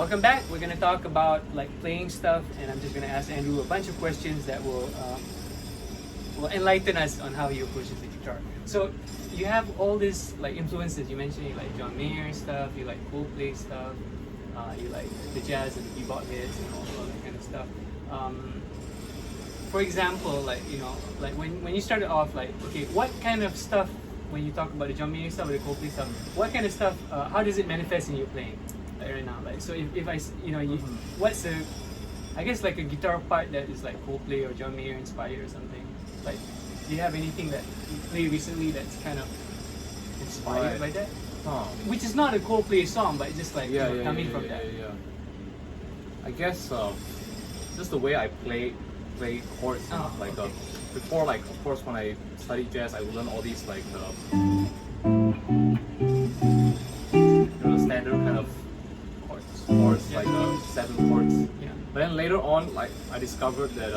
welcome back. We're gonna talk about like playing stuff, and I'm just gonna ask Andrew a bunch of questions that will enlighten us on how he approaches the guitar. So you have all these like influences. You mentioned you like John Mayer stuff, you like Coldplay stuff, you like the jazz and the bebop hits and all that kind of stuff. For example, like like when you started off, like okay, what kind of stuff when you talk about the John Mayer stuff or the Coldplay stuff? What kind of stuff? How does it manifest in your playing right now? Like so, if I what's the I guess like a guitar part that is like Coldplay or John Mayer inspired or something. Like, do you have anything that you played recently that's kind of inspired by that? Which is not a Coldplay song, but just like coming from that. I guess just the way I play chords. Before, like of course, when I studied jazz, I would learn all these like the standard kind of chords like 7 chords. Yeah. But then later on, like I discovered that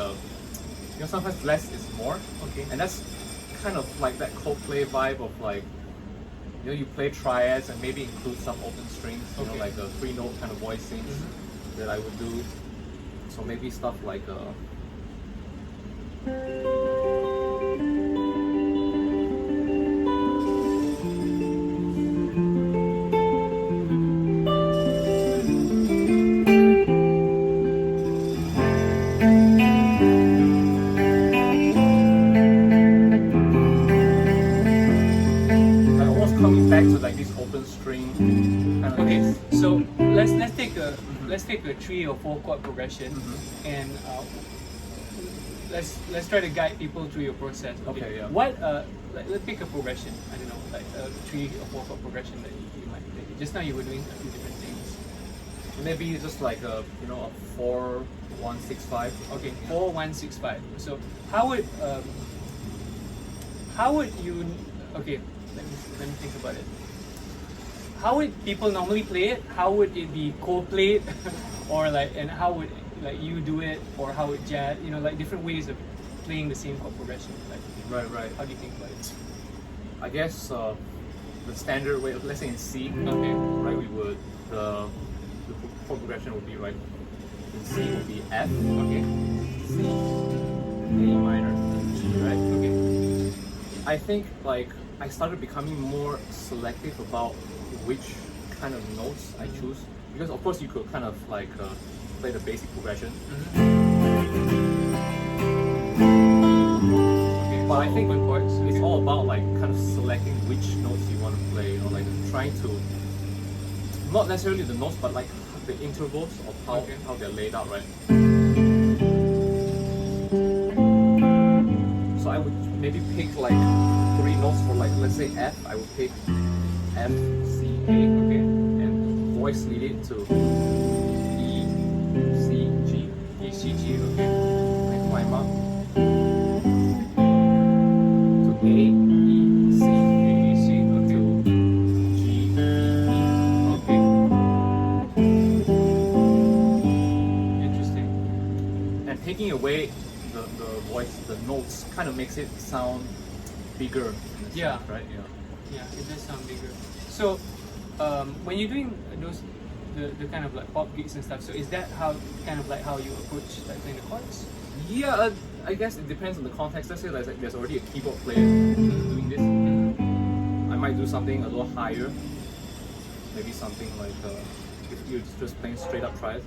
sometimes less is more. Okay. And that's kind of like that Coldplay vibe of like you play triads and maybe include some open strings. Like a 3-note kind of voicings that I would do. So maybe stuff like so let's take a 3 or 4 chord progression and let's try to guide people through your process. Okay, yeah. What let's pick a progression. I don't know, like a 3 or 4 chord progression that you might play. Just now you were doing a few different things. Maybe just like a 4-1-6-5. Okay, 4-1-6-5. So how would you? Okay, let me think about it. How would people normally play it? How would it be co-played, or like, and how would like you do it, or how would jazz? Like different ways of playing the same chord progression. Like, right. How do you think about it? I guess the standard way, let's say in C. Okay. Right, we would the chord progression would be right. In C would be F. Okay. C, A minor, G. Right. Okay. I think like I started becoming more selective about which kind of notes I choose, because of course you could kind of like play the basic progression. Okay, but I think it's all about like kind of selecting which notes you want to play, like trying to not necessarily the notes, but like the intervals of how they're laid out, right? So I would maybe pick like 3 notes for like, let's say F. I would pick F, C, A, and voice lead it to E, C, G, E, C, G, and climb up to A, E, C, A, E, C, to G, E, Interesting. And taking away the voice, the notes, kind of makes it sound bigger. Yeah. Right. Yeah, it does sound bigger. So, when you're doing the kind of like pop gigs and stuff, so is that how you approach like playing the chords? Yeah, I guess it depends on the context. Let's say there's already a keyboard player doing this. I might do something a little higher. Maybe something like if you're just playing straight up triads.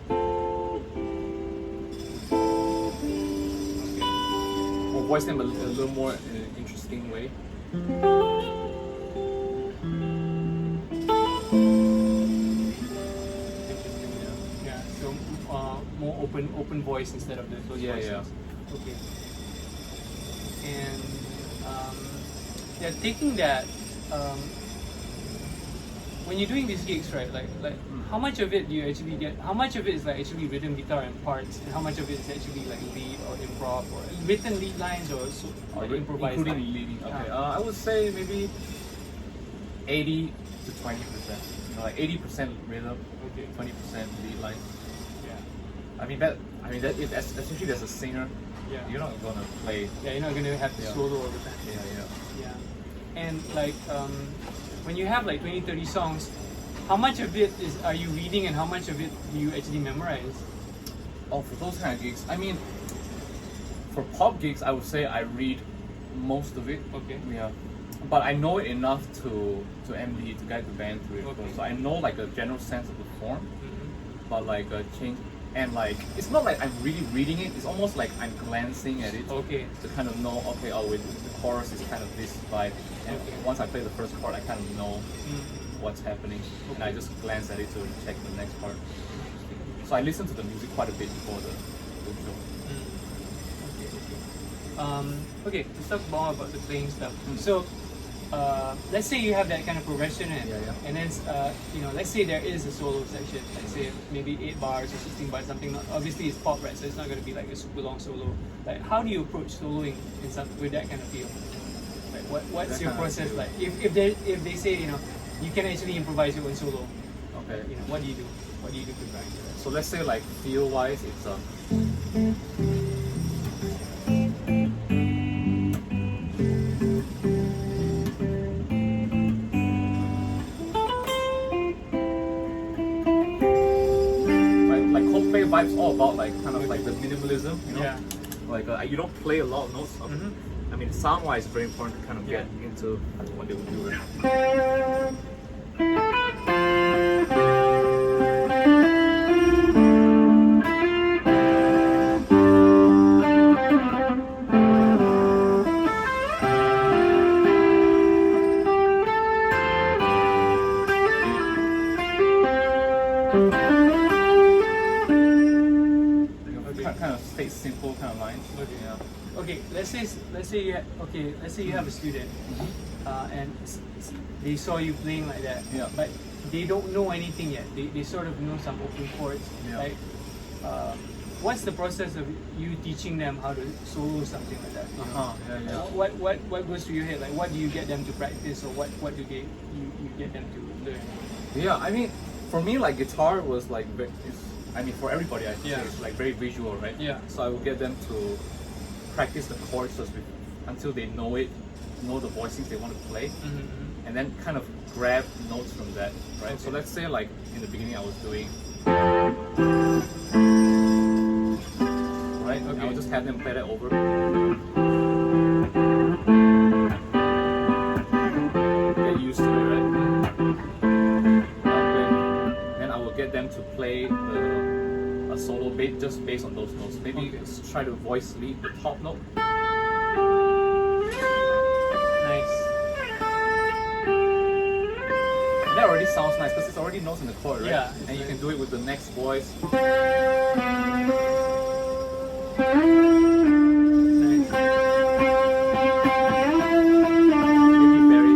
Or voice them a little more in an interesting way. More open voice instead of the closed voices. Yeah. Okay. And taking that, when you're doing these gigs, right? Like how much of it do you actually get? How much of it is like actually rhythm guitar and parts, and how much of it is actually like lead or improv or written lead lines or improvised? Including leading. Okay. I would say maybe 80 to 20%. Like 80% rhythm, 20% lead line. I mean that if especially there's a singer, you're not gonna play. Yeah, you're not gonna have to solo all the time. Yeah. And like when you have like 20-30 songs, how much of it are you reading, and how much of it do you actually memorize? Oh, for those kind of gigs, I mean, for pop gigs, I would say I read most of it. Okay. Yeah. But I know it enough to MD, to guide the band through it. Okay. So I know like a general sense of the form, Mm-hmm. but like change, and like it's not like I'm really reading it. It's almost like I'm glancing at it Okay. to kind of know. Okay, oh, the chorus is kind of this vibe, and Okay. once I play the first chord, I kind of know Mm-hmm. what's happening, and Okay. I just glance at it to check the next part. So I listen to the music quite a bit before the show. Okay, let's talk more about the playing stuff. Mm. So, let's say you have that kind of progression, and then let's say there is a solo section. Let's say maybe 8 bars or 16 bars, something. Obviously, it's pop, right? So it's not going to be like a super long solo. Like, how do you approach soloing with that kind of feel? Like, what's your process like? If they say you can actually improvise your own solo, Okay. what do you do? What do you do to practice that? So let's say like feel wise, it's like Coldplay vibes all about like kind of like the minimalism, Yeah. Like you don't play a lot of notes. Mhm. I mean, sound wise, very important to kind of get Yeah. into what they would do. Kind of stay simple kind of lines. Okay. Yeah. Okay, let's say you have a student, and they saw you playing like that, Yeah. but they don't know anything yet. They sort of know some open chords. Yeah. Like, what's the process of you teaching them how to solo something like that? You know? Yeah. What goes through your head? Like, what do you get them to practice, or what do you get them to learn? Yeah, I mean, for me, like guitar was like, for everybody, I should Yeah. say, it's like very visual, right? Yeah. So I will get them to practice the chords until they know it, know the voicings they want to play, Mm-hmm. and then kind of grab notes from that, right? So Okay. let's say like in the beginning I was doing, right? Okay. I will just have them play that over. Get used to it, right? Then I will get them to play a solo beat just based on those notes. Maybe Okay. just try to voice lead the top note. Nice. That already sounds nice because it's already notes in the chord, right? Yeah, And you it's can do it with the next voice. Nice. Maybe very.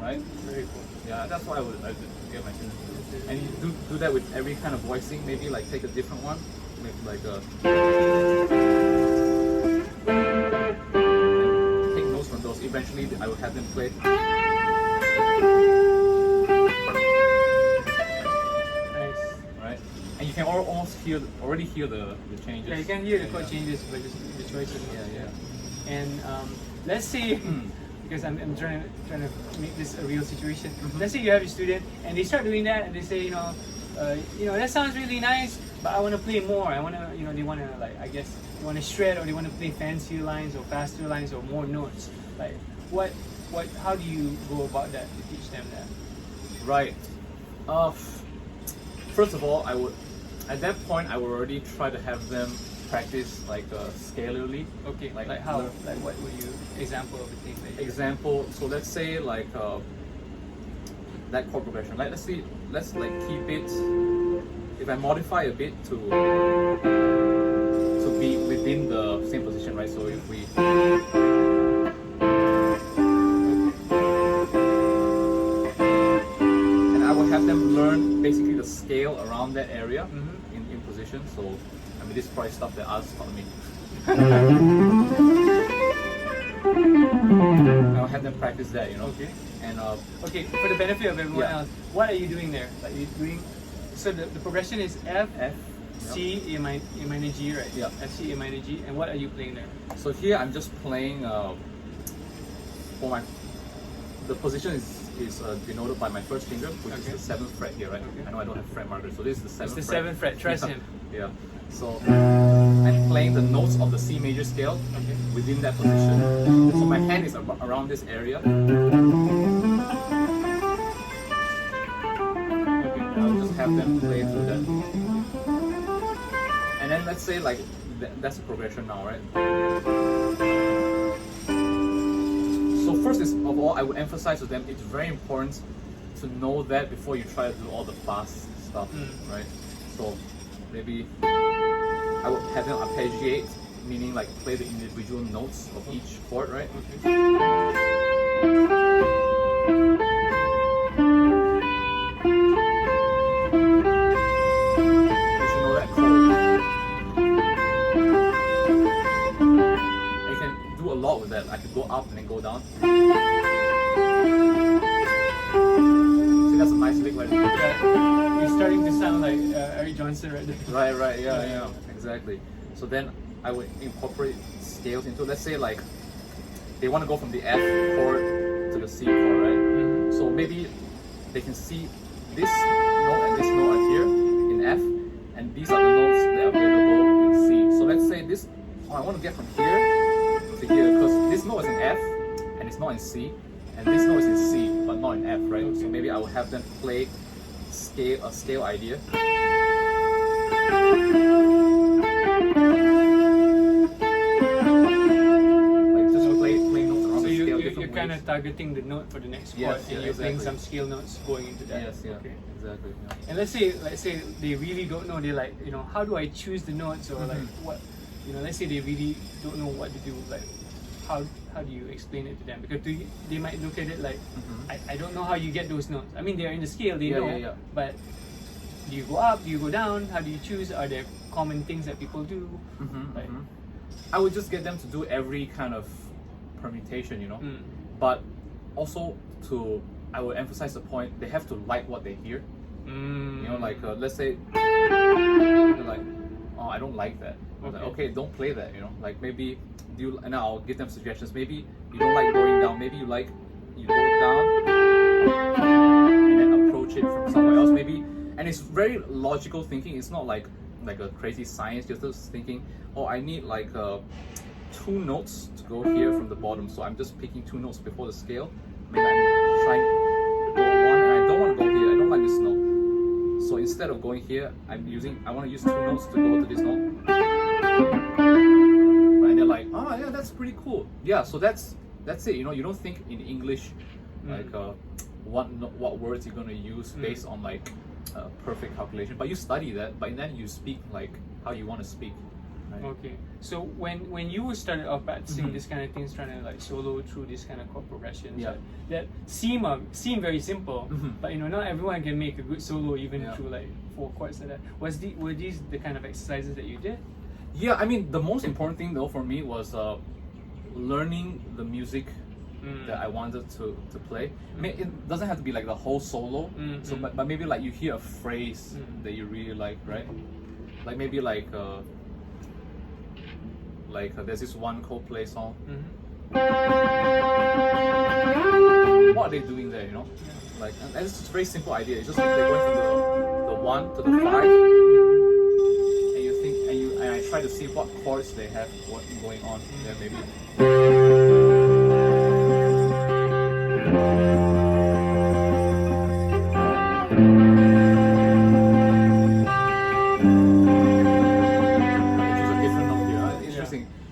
Right? Very cool. Yeah, that's why I would get my students to do. And you do that with every kind of voicing. Maybe like take a different one. Maybe like take notes from those. Eventually, I will have them play. Nice. Right? And you can almost already hear the changes. Yeah, you can hear the chord Yeah. changes by just the choice of notes. Yeah. And let's say, because I'm trying to make this a real situation. Let's say you have a student and they start doing that and they say, that sounds really nice, but I want to play more. I want to, they want to they want to shred, or they want to play fancier lines or faster lines or more notes. Like, how do you go about that to teach them that? Right. First of all, at that point, I would already try to have them practice like scalarly. Okay, Like, like how? learn- Like, what would you example of a thing that you Example. So let's say like that chord progression. Like let's like keep it. If I modify a bit to be within the same position, right? So if we. And I will have them learn basically the scale around that area in position. So, I mean, this is probably stuff that others taught me. I'll have them practice that, Okay. And Okay, for the benefit of everyone Yeah. else, what are you doing there? Like, you're doing. So the progression is F, F, C, A minor G, right? Yeah. F, C, A minor G, and what are you playing there? So here I'm just playing the position is denoted by my first finger, which is the 7th fret here, right? Okay. I know I don't have fret marker, so this is the 7th It's the fret. 7th fret, trust him. Yeah. So I'm playing the notes of the C major scale within that position. So my hand is around this area. I'll just have them play through that. And then let's say like that's the progression now, right? So first of all, I would emphasize to them it's very important to know that before you try to do all the fast stuff, right? So maybe I would have them arpeggiate, meaning like play the individual notes of each chord, right? With that, I could go up and then go down. See, that's a nice lick right there. Yeah, you're starting to sound like Eric Johnson right there. Right, yeah, exactly. So then I would incorporate scales into, let's say like they want to go from the F chord to the C chord, right? So maybe they can see this note and this note are here in F, and these are the notes that are available in C. So let's say this, I want to get from here to here, because this note is in F and it's not in C, and this note is in C but not in F, right? So maybe I will have them play a scale idea. Like just play notes around the scale. You're kind of targeting the note for the next chord, and you're playing some scale notes going into that. Yes, exactly. Yeah. And let's say they really don't know. They're like, how do I choose the notes, or like what? Let's say they really don't know what to do, like how do you explain it to them? Because they might look at it like, I don't know how you get those notes. I mean, they're in the scale, they know, but do you go up, do you go down, how do you choose? Are there common things that people do? I would just get them to do every kind of permutation, but also I would emphasize the point, they have to like what they hear. Like let's say they're like, oh, I don't like that. Like, okay, don't play that, like maybe and I'll give them suggestions. Maybe you don't like going down, maybe you go down and then approach it from somewhere else, maybe. And it's very logical thinking. It's not like a crazy science. You're just thinking, oh, I need like 2 notes to go here from the bottom, so I'm just picking 2 notes before the scale. Maybe I'm trying to go 1 and I don't want to go here, I don't like this note. So instead of going here, I want to use 2 notes to go to this note. And they're like, oh yeah, that's pretty cool. Yeah, so that's it. You don't think in English like what words you're gonna use based on like perfect calculation, but you study that, but then you speak like how you want to speak. Right? Okay. So when you started off practicing this kind of things, trying to like solo through this kind of chord progressions, that seem very simple, but not everyone can make a good solo even through like 4 chords like that. Were these the kind of exercises that you did? Yeah, I mean the most important thing though for me was learning the music that I wanted to play. I mean, it doesn't have to be like the whole solo. So, but maybe like you hear a phrase that you really like, right? Like maybe like there's this one Coldplay song. What are they doing there? Like, and it's just a very simple idea. It's just like they're going from the 1 to the 5, and you think, and I try to see what chords they have going on there, maybe.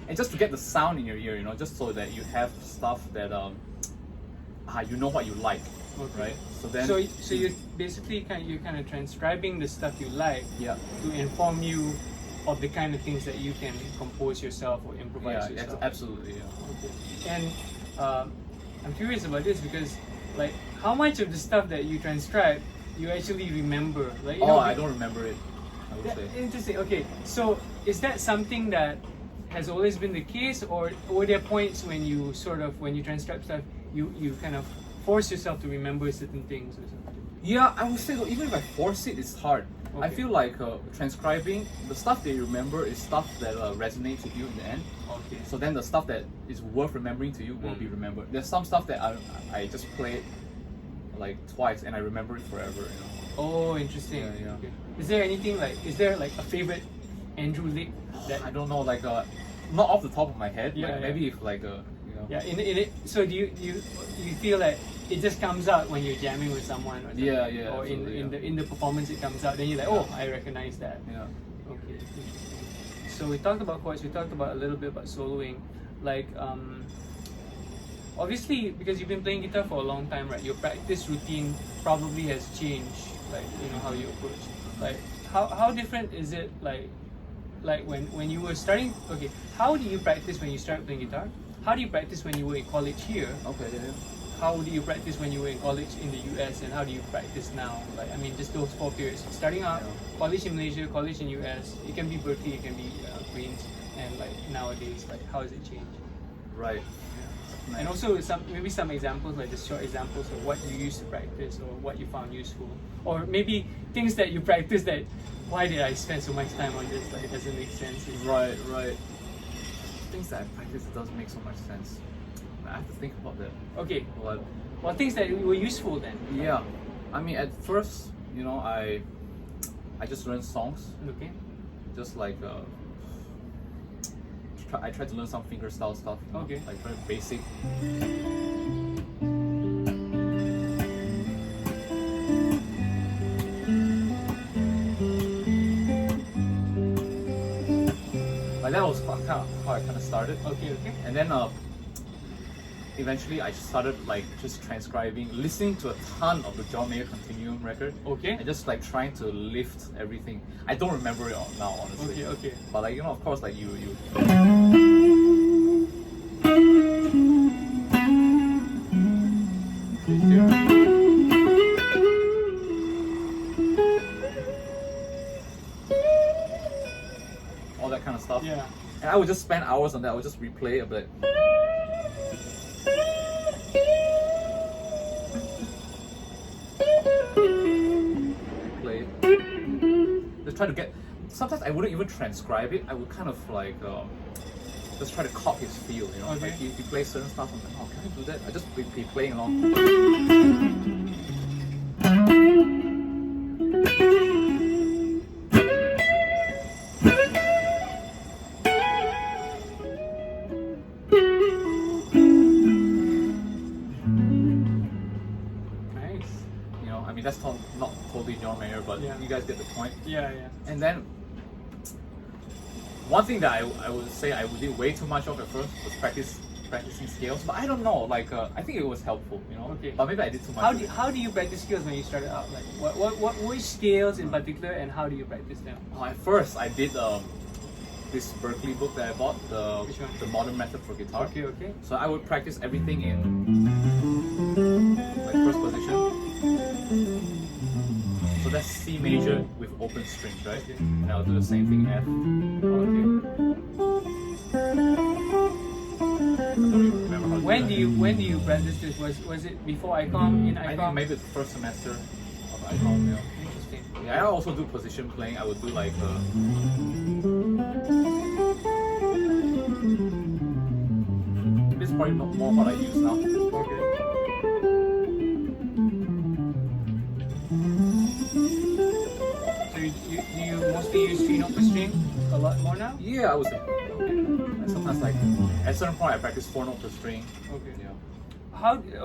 And just to get the sound in your ear, just so that you have stuff that you know what you like, right? So you're basically kind of transcribing the stuff you like to inform you of the kind of things that you can compose yourself or improvise yourself. Absolutely. Yeah. Okay. And I'm curious about this because, like, how much of the stuff that you transcribe you actually remember? Like, I don't remember it, I would say. Interesting. Okay, so is that something that has always been the case, or were there points when you transcribe stuff, you kind of force yourself to remember certain things or something? Yeah, I would say though, even if I force it, it's hard. I feel like transcribing the stuff that you remember is stuff that resonates with you in the end. Okay. So then the stuff that is worth remembering to you will be remembered. There's some stuff that I just played like twice and I remember it forever. You know. Oh, interesting. Yeah. Okay. Is there anything is there like a favorite Andrew lick that I don't know, like not off the top of my head. Yeah, like, maybe if like Yeah, in it. So do you feel that it just comes out when you're jamming with someone? Or something? Yeah. Or in the performance it comes out. Then you're like, oh, I recognize that. Yeah. Okay. Interesting. So we talked about chords. We talked about a little bit about soloing. Like obviously because you've been playing guitar for a long time, right? Your practice routine probably has changed. Like how you approach. Like how different is it like when you were starting? Okay, how do you practice when you start playing guitar? How do you practice when you were in college here? Okay. Yeah. How do you practice when you were in college in the US, and how do you practice now? Like, I mean, just those 4 periods. Starting out, college in Malaysia, college in US. It can be Berkeley, it can be Queens, and like nowadays, like how has it changed? Right. Yeah. And also maybe some examples, like just short examples of what you used to practice or what you found useful, or maybe things that you practice that. Why did I spend so much time on this? Like, it doesn't make sense. Right. Things that I practice, it doesn't make so much sense. I have to think about that. Okay. Well, things that were useful then. Yeah, I mean at first, I just learned songs. Okay. Just like I tried to learn some fingerstyle stuff. Okay. Like very basic. Like that was how I kind of started. Okay. And then eventually I started like just transcribing, listening to a ton of the John Mayer Continuum record. Okay. And just like trying to lift everything. I don't remember it now, honestly. Okay. But like of course, like you. All that kind of stuff. Yeah. And I would just spend hours on that. I would just replay it, but. Just try to get. Sometimes I wouldn't even transcribe it. I would kind of like just try to copy his feel. Okay. Like if you play certain stuff, I'm like, oh, can I do that? I just be playing along. I mean, that's not totally John Mayer, but you guys get the point. Yeah. And then, one thing that I would say I did way too much of at first was practicing scales. But I don't know, like I think it was helpful, Okay. But maybe I did too much. How do you practice scales when you started out? Like which scales in particular, and how do you practice them? At first, I did this Berkeley book that I bought, Which one? the Modern Method for Guitar. Okay. So I would practice everything in like first position. So that's C major with open strings, right? Okay. And I'll do the same thing in F. Okay. I don't even remember how to When do you practice this? Was it before ICOM, in ICOM? I think maybe the first semester of ICOM. Yeah. Interesting. Yeah, I also do position playing. I would do like this is probably more what I use now. Okay. So do you mostly use 3-note per string a lot more now? Yeah, I would say. And sometimes like at a certain point I practice 4-note per string. Okay. Yeah.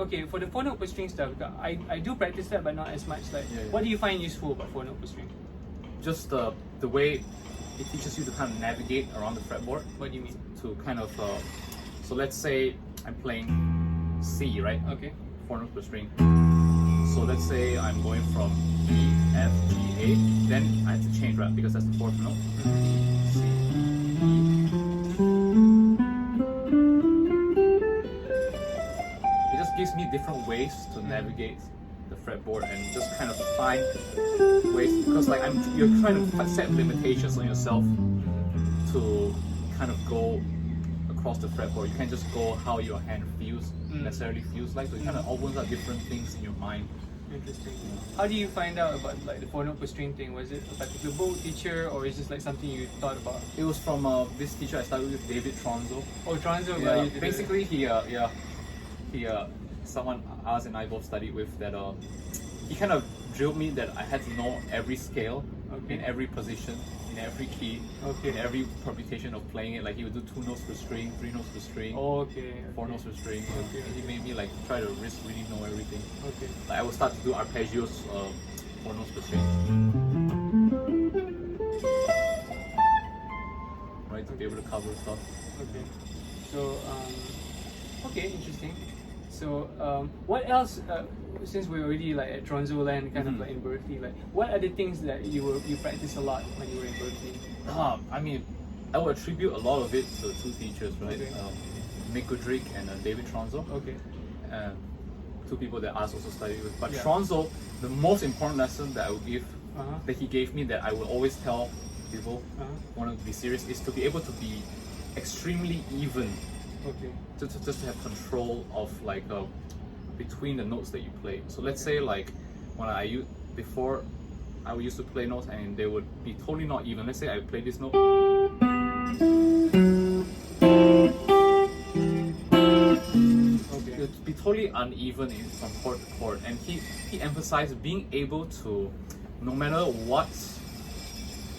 Okay, for the 4-note per string stuff, I do practice that, but not as much. Like, what do you find useful about 4-note per string? Just the way it teaches you to kind of navigate around the fretboard. What do you mean? To kind of so let's say I'm playing C, right? Okay. 4-note per string. So let's say I'm going from E, F, G, A, then I have to change, right? Because that's the 4th note. C, E. It just gives me different ways to navigate the fretboard and just kind of find ways, because like you're trying to set limitations on yourself to kind of go across the fretboard. You can't just go how your hand necessarily feels like, so it kind of opens up different things in your mind Interesting. How do you find out about like the 4 note per string thing? Was it a particular book, teacher, or is this like something you thought about? It was from this teacher I studied with, David Tronzo. Oh, Tronzo. Yeah. Basically, he someone Oz and I both studied with that. He kind of drilled me that I had to know every scale, in every position, in every key, in every permutation of playing it. Like he would do 2 notes per string, 3 notes per string, 4 notes per string. And he made me like try to really know everything. Like I would start to do arpeggios, 4 notes per string, right, to be able to cover stuff. So interesting. So what else? Since we're already like at Tronzo land, kind of like in Berkeley, like what are the things that you practice a lot when you were in Berkeley? I mean, I would attribute a lot of it to 2 teachers, right? Mick Goodrick and David Tronzo. 2 people that I also studied with. But Tronzo, the most important lesson that I would give, that he gave me, that I would always tell people want to be serious, is to be able to be extremely even. Just to have control of like between the notes that you play. So let's say like when I used to play notes and they would be totally not even. Let's say I play this note. It would be totally uneven from chord to chord. And he emphasized being able to, no matter what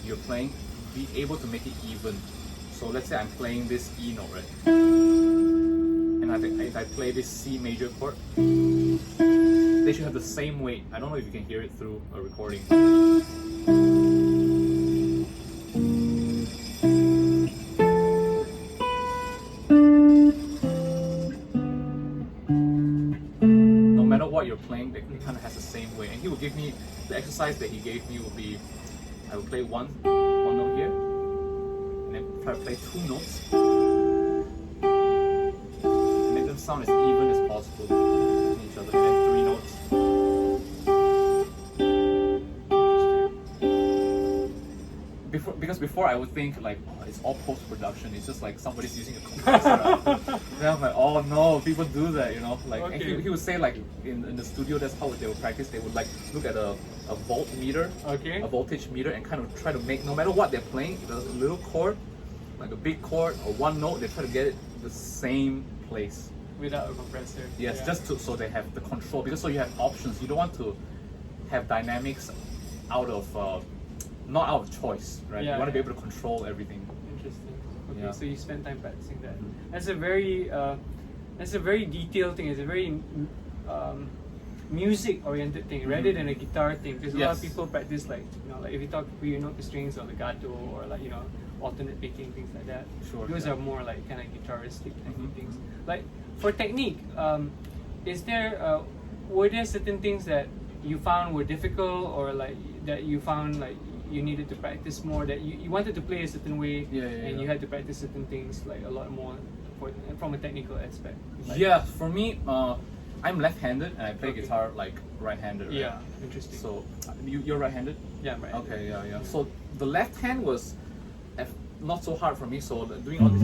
you're playing, be able to make it even. So let's say I'm playing this E note, right? And if I play this C major chord, they should have the same weight. I don't know if you can hear it through a recording. No matter what you're playing, it kind of has the same weight. And he would give me, the exercise that he gave me would be, I would play one note here, and then try to play 2 notes, and make them sound as even as possible to each other, and then 3 notes. Because before I would think like, oh, it's all post-production, it's just like somebody's using a compressor. Then I'm like, oh no, people do that, you know? Like, and he would say like in the studio, that's how they would practice. They would like look at a voltmeter, a voltage meter, and kind of try to make, no matter what they're playing, a little chord, like a big chord or one note, they try to get it the same place. Without a compressor. Yes, just so they have the control, because so you have options. You don't want to have dynamics out of not out of choice, right? You want to be able to control everything. Interesting. Okay, so you spend time practicing that. That's a very detailed thing. It's a very music-oriented thing rather than a guitar thing. Because a lot of people practice like, you know, like if you talk, you note the strings or legato or like, you know, alternate picking, things like that. Those are more like kind of guitaristic type of things. Like for technique, is there were there certain things that you found were difficult, or like that you found like you needed to practice more, that you wanted to play a certain way and you had to practice certain things like a lot more from a technical aspect? Like, for me, I'm left-handed and I play guitar like right-handed. Right? Interesting. So you're right-handed? Yeah, I'm right-handed. Okay, So the left hand was not so hard for me. So doing all this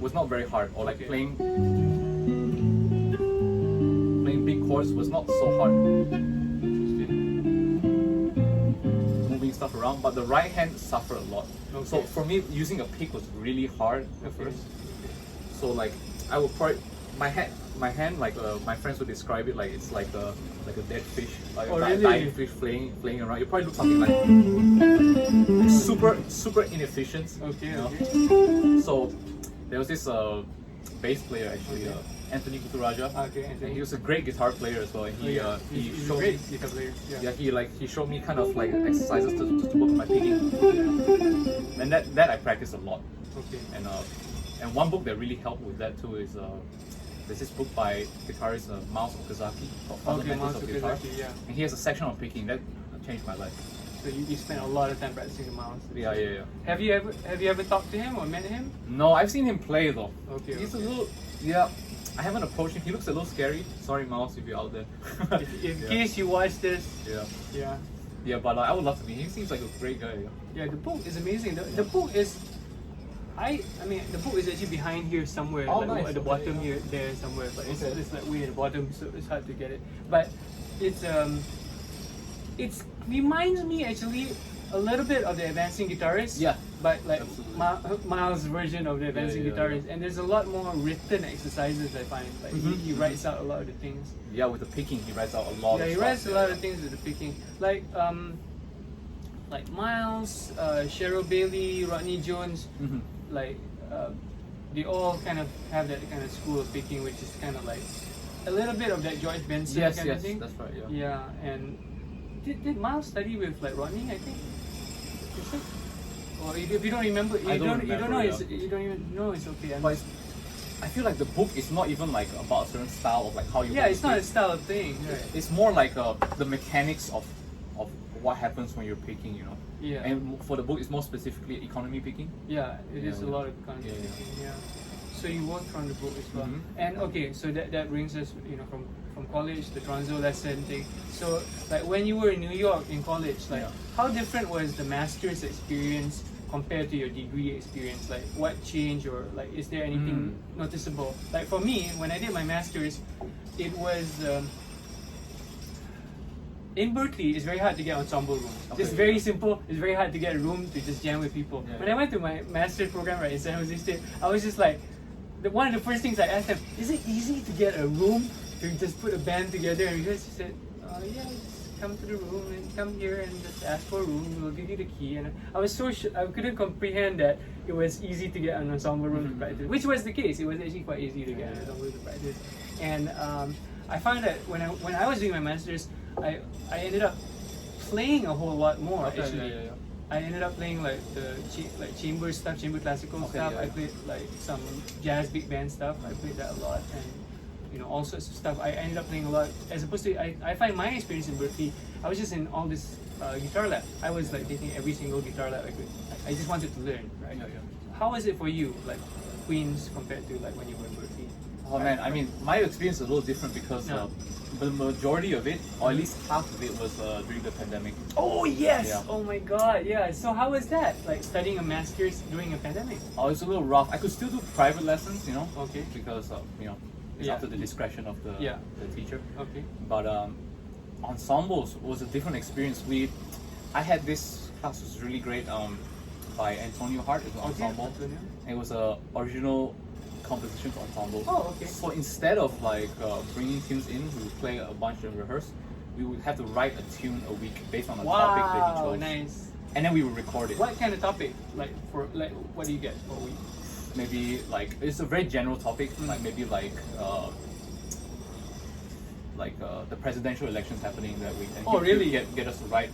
was not very hard, or like playing big chords was not so hard. Stuff around, but the right hand suffered a lot. So for me, using a pick was really hard at first. So like I would probably my hand like my friends would describe it like it's like a dead fish, like a dying fish playing around. You probably look something like super inefficient. You know? So there was this bass player actually. Anthony Kuturaja. And he was a great guitar player as well. And he showed me guitar player. He showed me kind of like exercises to work on my picking. And that I practiced a lot. And one book that really helped with that too is there's this book by guitarist Miles Okazaki called Fundamentals of Guitar. And he has a section on picking that changed my life. So you spent a lot of time practicing the Miles. Yeah. Have you ever talked to him or met him? No, I've seen him play though. He's a little I haven't approached him. He looks a little scary. Sorry, Miles, if you're out there. in case you watch this. Yeah, but I would love to meet him. He seems like a great guy. Yeah, the book is amazing. The book is I mean, the book is actually behind here somewhere, Oh, like nice. at the bottom here, there somewhere, but it's like way at the bottom, so it's hard to get it. But it's reminds me actually a little bit of the Advancing Guitarist. Yeah. But like Absolutely. Miles' version of the Advancing yeah, Guitarist, and there's a lot more written exercises. I find like he writes out a lot of the things. Yeah, with the picking, he writes out a lot. Yeah, of he stuff. writes a lot of things with the picking, like Miles, Cheryl Bailey, Rodney Jones, like they all kind of have that kind of school of picking, which is kind of like a little bit of that George Benson kind of thing. That's right. Yeah. Yeah, and did Miles study with like Rodney? I think. Is it? Or if you don't remember, you don't know. You don't even know. It's okay. But I feel like the book is not even like about a certain style of like how you. Yeah, it's not a style of thing. Right. It's more like the mechanics of what happens when you're picking, you know. Yeah. And for the book, it's more specifically economy picking. Yeah, it is a lot of content. Yeah. So you worked from the book as well. And okay, so that brings us, you know, from college, the Tronzo lesson thing. So like when you were in New York in college, like how different was the master's experience compared to your degree experience? Like what changed, or like is there anything noticeable? Like for me, when I did my master's, it was in Berkeley, it's very hard to get ensemble rooms. Just very simple. It's very hard to get a room to just jam with people. When I went to my master's program right in San Jose State, I was just like, one of the first things I asked them, is it easy to get a room to just put a band together? And he said, yeah, just come to the room and come here and just ask for a room. We'll give you the key. And I was so I couldn't comprehend that it was easy to get an ensemble room to practice, which was the case. It was actually quite easy to get an ensemble room to practice. And I found that when I was doing my master's, I ended up playing a whole lot more actually. I ended up playing like the chamber stuff, chamber classical stuff. I played like some jazz big band stuff. I played that a lot, and you know, all sorts of stuff. I ended up playing a lot, as opposed to I find my experience in Berkeley, I was just in all this guitar lab. I was like taking every single guitar lab I could. I just wanted to learn, right? How was it for you, like Queens compared to like when you were in Berkeley? Oh man, I mean, my experience is a little different because the majority of it, or at least half of it, was during the pandemic. Oh yes! Yeah. Oh my god, yeah. So how was that? Like studying a master's during a pandemic? Oh, it's a little rough. I could still do private lessons, you know. Okay. Because you know, it's up to the discretion of the teacher. Okay. But ensembles was a different experience. I had this class was really great. By Antonio Hart, it was an ensemble. It was a original composition for ensemble. Oh, okay. So instead of like bringing tunes in, we would play a bunch and rehearse. We would have to write a tune a week based on a topic that he chose. Nice. And then we would record it. What kind of topic? Like what do you get for a week? Maybe like it's a very general topic. Like maybe like the presidential elections happening that week. And really? Get us to write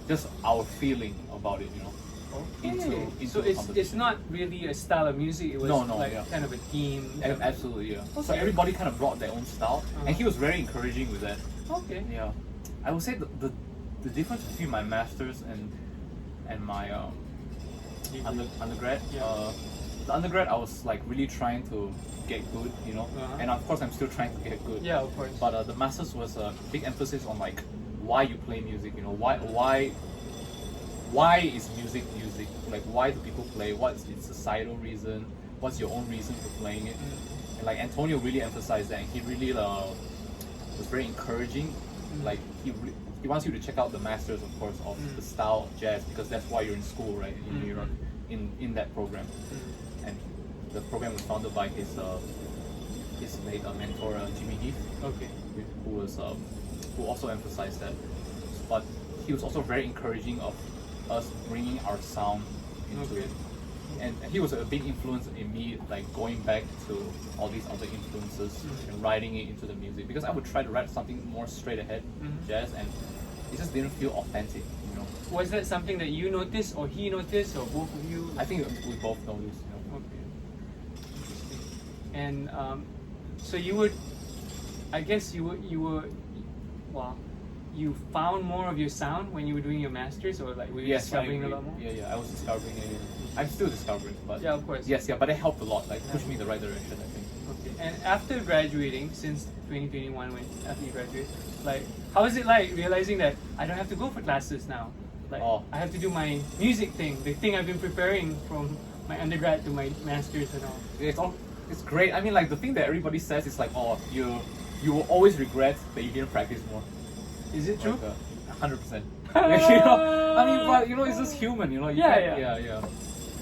just our feeling about it, you know. Okay. Into so it's not really a style of music. It was kind of a theme. Absolutely, yeah. Okay. So everybody kind of brought their own style, and he was very encouraging with that. Okay. Yeah, I would say the difference between my masters and my undergrad. The undergrad I was like really trying to get good, you know, and of course I'm still trying to get good. Yeah, of course. But the masters was a big emphasis on like why you play music, you know, why is music music? Like, why do people play? What's its societal reason? What's your own reason for playing it? And like Antonio really emphasized that, and he really was very encouraging. Like he wants you to check out the masters, of course, of the style of jazz, because that's why you're in school, right? In New York, in that program. And the program was founded by his late mentor Jimmy Heath, who also emphasized that. But he was also very encouraging of us bringing our sound into it, and he was a big influence in me, like going back to all these other influences and writing it into the music, because I would try to write something more straight ahead jazz, and it just didn't feel authentic, you know. Was that something that you noticed, or he noticed, or both of you? I think we both noticed. You know. Okay, interesting. And so you would, I guess you were, well, you found more of your sound when you were doing your masters, or like were you discovering a lot more? Yeah, I was discovering it. I'm still discovering, but yeah, of course. Yes, but it helped a lot. Like pushed me in the right direction, I think. Okay. And after graduating, since 2021, after you graduate, like how is it like realizing that I don't have to go for classes now? Like I have to do my music thing, the thing I've been preparing from my undergrad to my masters and all. It's great. I mean, like the thing that everybody says is like, oh, you will always regret that you didn't practice more. Is it true? 100%. I mean, but it's just human. You Yeah.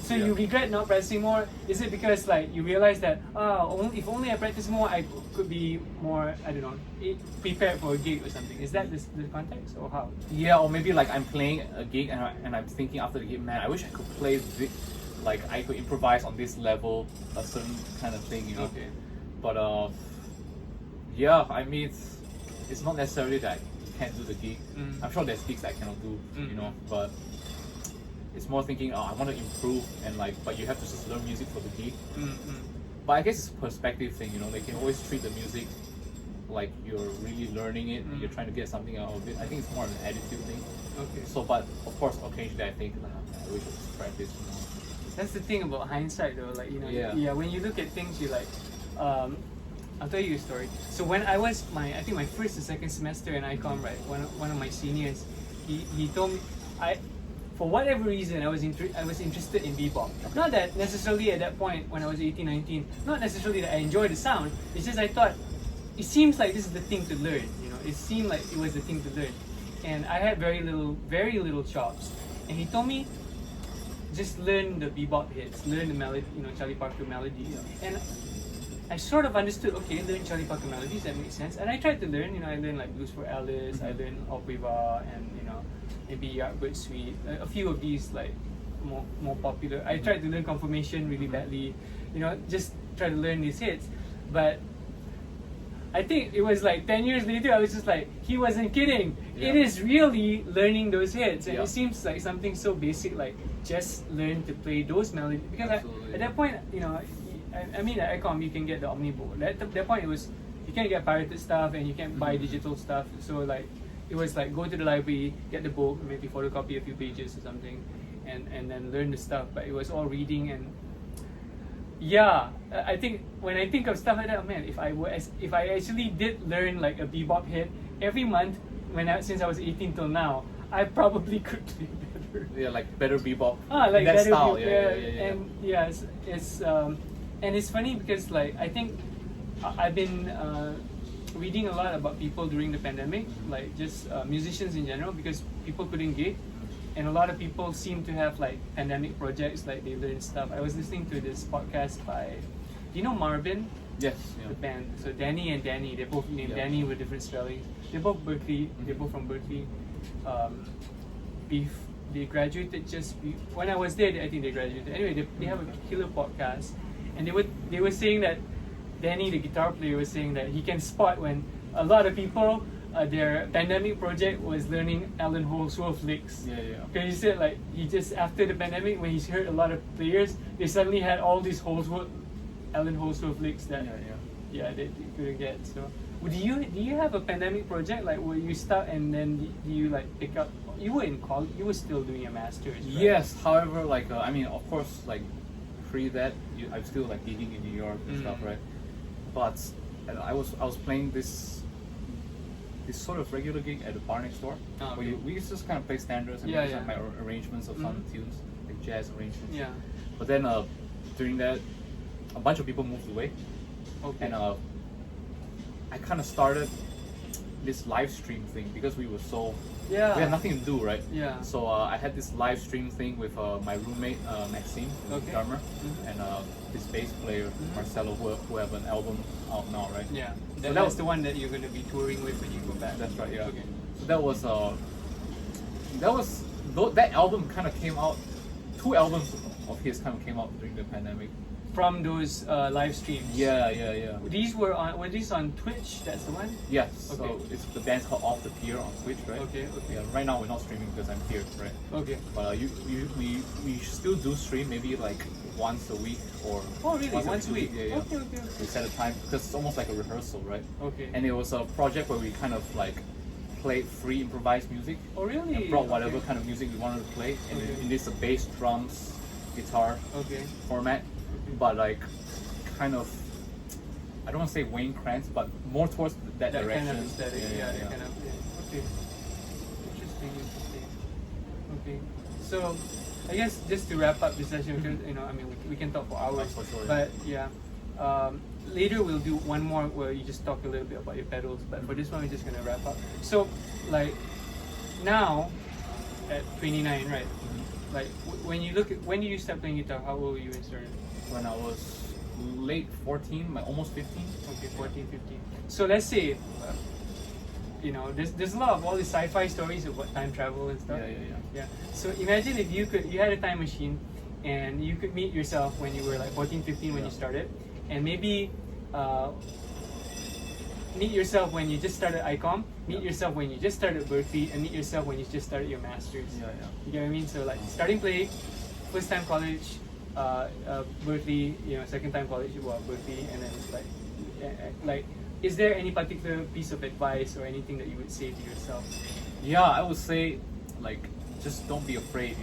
So you regret not practicing more? Is it because like you realize that if only I practice more, I could be more, I don't know, prepared for a gig or something? Is that the context or how? Yeah, or maybe like I'm playing a gig and I'm thinking after the gig, man, I wish I could play like I could improvise on this level, a certain kind of thing, Okay. But yeah, I mean, it's not necessarily that you can't do the gig. I'm sure there's gigs that I cannot do, but it's more thinking, I want to improve and but you have to just learn music for the gig. But I guess it's a perspective thing, They can always treat the music like you're really learning it and you're trying to get something out of it. I think it's more of an attitude thing. Okay. So, but of course, occasionally I think, I wish I could practice, That's the thing about hindsight though, like, Yeah. when you look at things, you like, I'll tell you a story. So when I was I think my first or second semester in ICOM, right, one of my seniors, he told me, for whatever reason, I was interested in bebop. Not that necessarily at that point when I was 18, 19, not necessarily that I enjoyed the sound. It's just I thought, it seems like this is the thing to learn. It seemed like it was the thing to learn, and I had very little chops. And he told me, just learn the bebop hits, learn the melody, Charlie Parker melodies. And I sort of understood, okay, learn Charlie Parker melodies, that makes sense. And I tried to learn, I learned like Blues for Alice, I learned Au Revoir, and maybe Yardbird Suite, a few of these like more popular. I tried to learn Confirmation really badly, just try to learn these hits. But I think it was like 10 years later, I was just like, he wasn't kidding. Yeah. It is really learning those hits. And it seems like something so basic, like just learn to play those melodies. Because at that point, I mean, at ICOM, you can get the Omnibook. At that point, it was, you can't get pirated stuff and you can't buy digital stuff. So like, it was like, go to the library, get the book, maybe photocopy a few pages or something, and then learn the stuff. But it was all reading. And yeah, I think when I think of stuff like that, oh man, if I actually did learn like a bebop hit every month since I was 18 till now, I probably could play better. Yeah, like better bebop. Like that better style. Yeah. And yeah, and it's funny because like I think I've been reading a lot about people during the pandemic, like just musicians in general, because people couldn't gig. And a lot of people seem to have like pandemic projects, like they learn stuff. I was listening to this podcast by, do you know Marvin? Yes. The band. So Danny and Danny, they're both named Danny with different spellings. They're both Berkeley. They're both from Berkeley. They graduated when I was there. I think they graduated. Anyway, they have a killer podcast, and they were saying that Danny, the guitar player, was saying that he can spot when a lot of people. Their pandemic project was learning Alan Holdsworth licks. Because he said like he just after the pandemic, when he's heard a lot of players, they suddenly had all these Alan Holdsworth licks that they couldn't get. So do you have a pandemic project, like where you start and then do you like pick up? You were in college. You were still doing a master's. Right? Yes. However, like I mean, of course, like pre that, I'm still like gigging in New York and stuff, right? But I was playing this sort of regular gig at the bar next door, where we used to just kind of play standards and make my arrangements of some tunes, like jazz arrangements. Yeah. But then during that, a bunch of people moved away, and I kind of started this live stream thing because we had nothing to do, right? Yeah. So I had this live stream thing with my roommate Maxime, the drummer, and this bass player Marcelo, who have an album out now, right? Yeah. So that was the one that you're going to be touring with when you go back. That's right. Yeah. Okay. So that album kind of came out. 2 albums of his kind of came out during the pandemic. From those live streams. Yeah. Were these on Twitch? That's the one. Yes. Okay. So it's the band's called Off the Pier on Twitch, right? Okay. Yeah. Right now we're not streaming because I'm here, right? Okay. But we still do stream maybe like once a week or. Oh really? Once a week. Yeah. Okay. We set a time because it's almost like a rehearsal, right? Okay. And it was a project where we kind of like played free improvised music. Oh really? And brought whatever kind of music we wanted to play, and in this bass, drums, guitar format. But like, kind of, I don't want to say Wayne Krantz, but more towards that direction. Kind of aesthetic. Okay. Interesting. Okay. So, I guess just to wrap up this session, because I mean, we can talk for hours. For sure, but yeah, later we'll do one more where you just talk a little bit about your pedals. But for this one, we're just gonna wrap up. So, like now, at 29, right? Like when you look at when did you start playing guitar? How old were you when you started? When I was late 14, almost 15. Okay, 14, 15. So let's say, there's a lot of all these sci-fi stories about time travel and stuff. Yeah. So imagine if you had a time machine, and you could meet yourself when you were like 14, 15 when you started, and maybe meet yourself when you just started ICOM, meet yourself when you just started Berkeley, and meet yourself when you just started your masters. You get what I mean? So like starting play, first time college, Berkeley, second time college, Berkeley, and then like, is there any particular piece of advice or anything that you would say to yourself? Yeah, I would say like just don't be afraid,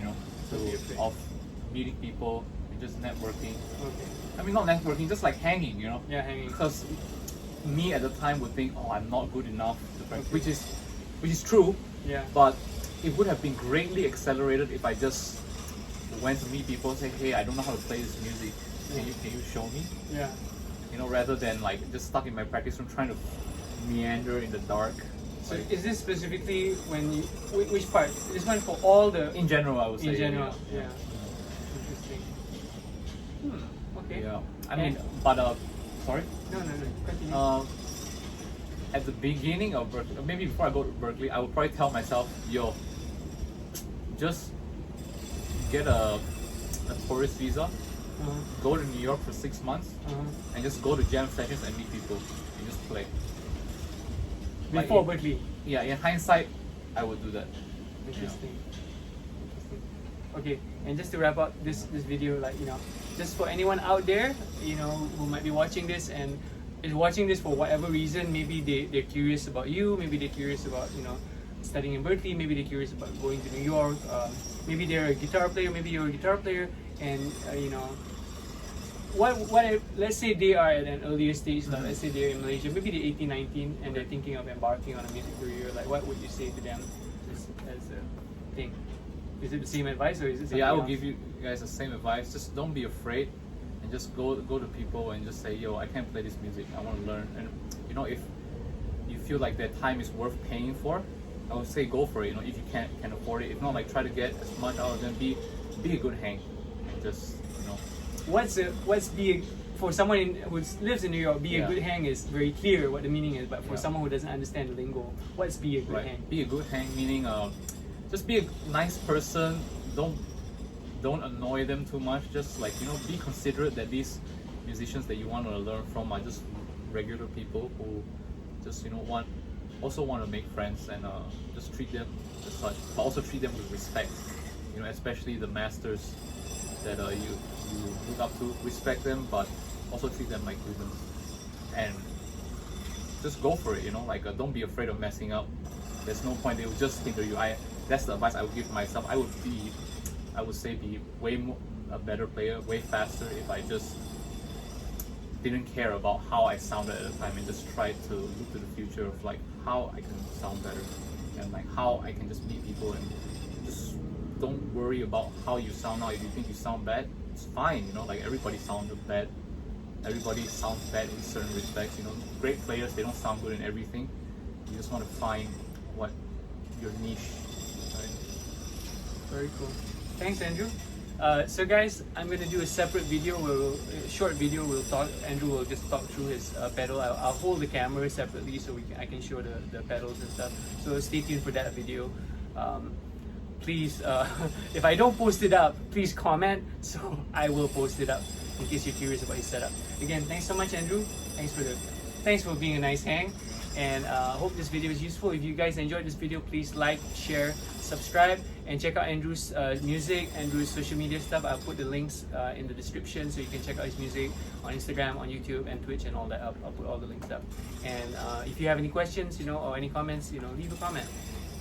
of meeting people and just networking. Okay. I mean, not networking, just like hanging, Yeah, hanging. Because me at the time would think, oh, I'm not good enough, which is true. Yeah. But it would have been greatly accelerated if I just went to meet people and say, hey, I don't know how to play this music. Can you show me? Yeah. Rather than like just stuck in my practice room trying to meander in the dark. So is this specifically when you which part? This one for all the in general, I would say. in general, yeah. Interesting. Okay. Yeah. I mean, but sorry. No. Continue. At the beginning of Berkeley, or maybe before I go to Berkeley, I would probably tell myself, yo, just get a tourist visa, go to New York for 6 months, and just go to jam sessions and meet people and just play. Before Berkeley. Yeah, in hindsight, I would do that. Interesting. Okay, and just to wrap up this video, just for anyone out there, who might be watching this and is watching this for whatever reason, maybe they're curious about you, maybe they're curious about studying in Berkeley, maybe they're curious about going to New York, maybe they're a guitar player, maybe you're a guitar player, and let's say they are at an earlier stage, like let's say they're in Malaysia, maybe they're 18, 19, and they're thinking of embarking on a music career. Like, what would you say to them as a thing? Is it the same advice, or is it something I will else? give you guys the same advice. Just don't be afraid, and just go to people and just say, yo, I can't play this music, I want to learn. And if you feel like that time is worth paying for, I would say go for it. If you can afford it. If not, like try to get as much out of them. Be a good hang, and just for someone who lives in New York, be a good hang is very clear what the meaning is. But for someone who doesn't understand the lingo, what's be a good hang? Be a good hang meaning just be a nice person. Don't annoy them too much. Just be considerate that these musicians that you want to learn from are just regular people who just also want to make friends, and just treat them as such, but also treat them with respect. Especially the masters that you look up to. Respect them, but also treat them like humans, and just go for it. Don't be afraid of messing up. There's no point. They will just hinder you. That's the advice I would give myself. I would say be way a better player, way faster if I just didn't care about how I sounded at the time and just tried to look to the future of how I can sound better, and how I can just meet people, and just don't worry about how you sound now. If you think you sound bad, it's fine. Everybody sounds bad. Everybody sounds bad in certain respects. Great players, they don't sound good in everything. You just want to find what your niche. Right? Very cool. Thanks, Andrew. So guys, I'm going to do a separate video short video. Andrew will just talk through his pedal. I'll hold the camera separately so I can show the pedals and stuff. So stay tuned for that video. Please, if I don't post it up, please comment so I will post it up in case you're curious about his setup. Again, thanks so much, Andrew. Thanks for being a nice hang, and hope this video is useful. If you guys enjoyed this video, please like, share, subscribe, and check out Andrew's music, Andrew's social media stuff. I'll put the links in the description so you can check out his music on Instagram, on YouTube, and Twitch, and all that. I'll put all the links up. And if you have any questions, or any comments, leave a comment.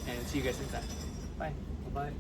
And see you guys next time. Bye. Bye.